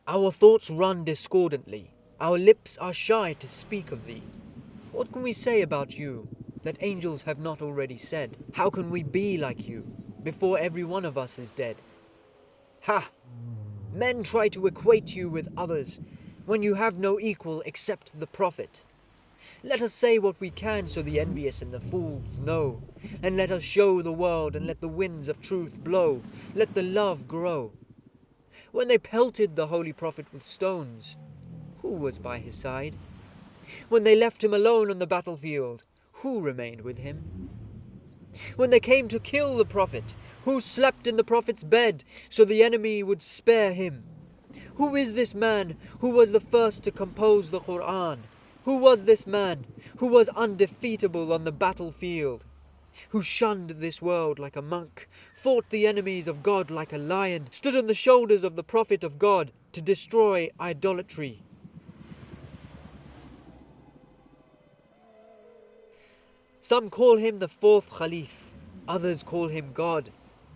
Our thoughts run discordantly, our lips are shy to speak of thee. What can we say about you that angels have not already said? How can we be like you before every one of us is dead? Ha! Men try to equate you with others when you have no equal except the Prophet. Let us say what we can so the envious and the fools know, and let us show the world and let the winds of truth blow, let the love grow. When they pelted the Holy Prophet with stones, who was by his side? When they left him alone on the battlefield, who remained with him? When they came to kill the Prophet, who slept in the Prophet's bed so the enemy would spare him? Who is this man who was the first to compose the Quran? Who was this man who was undefeatable on the battlefield? Who shunned this world like a monk, fought the enemies of God like a lion, stood on the shoulders of the Prophet of God to destroy idolatry? Some call him the fourth Khalif, others call him God.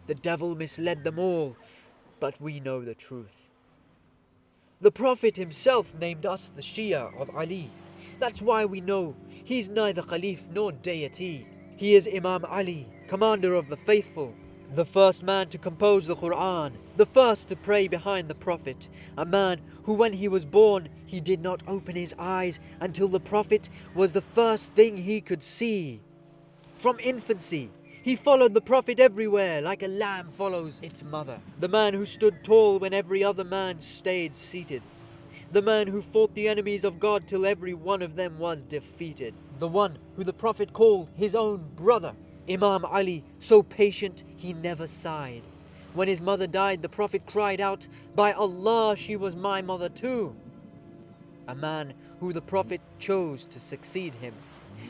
The devil misled them all, but we know the truth. The Prophet himself named us the Shia of Ali. That's why we know he's neither Khalif nor deity. He is Imam Ali, commander of the faithful, the first man to compose the Quran, the first to pray behind the Prophet, a man who when he was born, he did not open his eyes until the Prophet was the first thing he could see. From infancy, he followed the Prophet everywhere like a lamb follows its mother. The man who stood tall when every other man stayed seated. The man who fought the enemies of God till every one of them was defeated. The one who the Prophet called his own brother. Imam Ali, so patient he never sighed. When his mother died, the Prophet cried out, "By Allah, she was my mother too." A man who the Prophet chose to succeed him.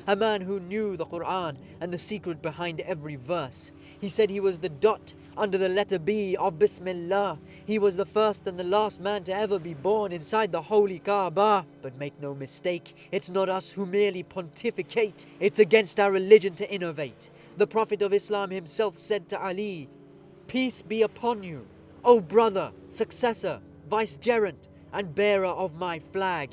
A man who knew the Quran and the secret behind every verse. He said he was the dot under the letter B of Bismillah. He was the first and the last man to ever be born inside the holy Kaaba. But make no mistake, it's not us who merely pontificate. It's against our religion to innovate. The Prophet of Islam himself said to Ali, "Peace be upon you, O brother, successor, vicegerent, and bearer of my flag."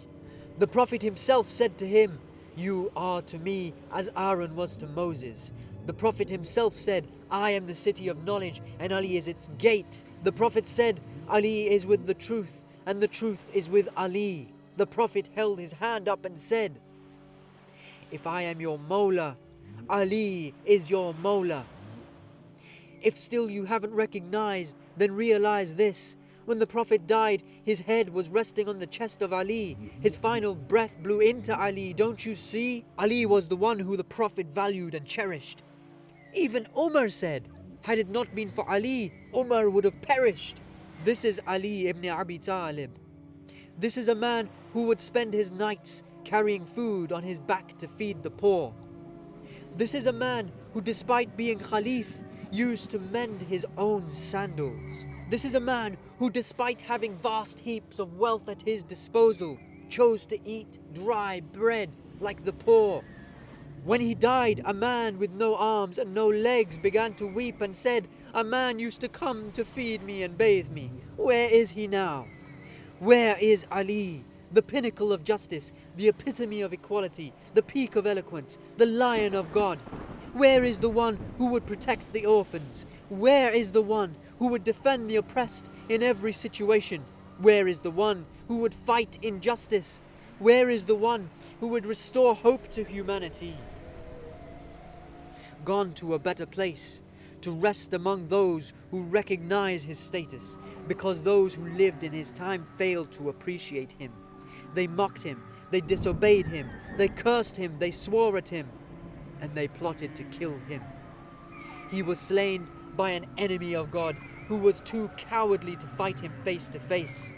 The Prophet himself said to him, "You are to me as Aaron was to Moses." The Prophet himself said, "I am the city of knowledge and Ali is its gate." The Prophet said, "Ali is with the truth and the truth is with Ali." The Prophet held his hand up and said, "If I am your Mawla, Ali is your Mawla." If still you haven't recognized, then realize this. When the Prophet died, his head was resting on the chest of Ali. His final breath blew into Ali, don't you see? Ali was the one who the Prophet valued and cherished. Even Umar said, had it not been for Ali, Umar would have perished. This is Ali ibn Abi Talib. This is a man who would spend his nights carrying food on his back to feed the poor. This is a man who, despite being Khalif, used to mend his own sandals. This is a man who, despite having vast heaps of wealth at his disposal, chose to eat dry bread like the poor. When he died, a man with no arms and no legs began to weep and said, "A man used to come to feed me and bathe me. Where is he now? Where is Ali, the pinnacle of justice, the epitome of equality, the peak of eloquence, the lion of God? Where is the one who would protect the orphans? Where is the one who would defend the oppressed in every situation? Where is the one who would fight injustice? Where is the one who would restore hope to humanity?" Gone to a better place, to rest among those who recognize his status, because those who lived in his time failed to appreciate him. They mocked him, they disobeyed him, they cursed him, they swore at him, and they plotted to kill him. He was slain by an enemy of God who was too cowardly to fight him face to face.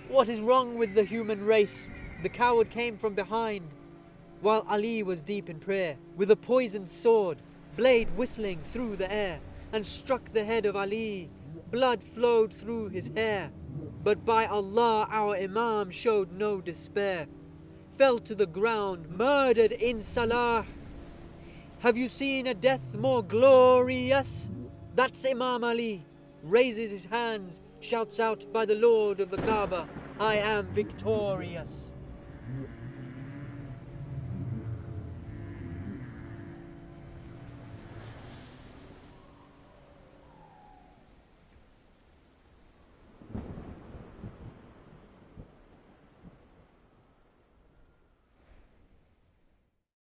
What is wrong with the human race? The coward came from behind, while Ali was deep in prayer, with a poisoned sword, blade whistling through the air, and struck the head of Ali. Blood flowed through his hair. But by Allah, our Imam showed no despair, fell to the ground, murdered in Salah. Have you seen a death more glorious? That's Imam Ali. Raises his hands, shouts out by the Lord of the Kaaba, I am victorious.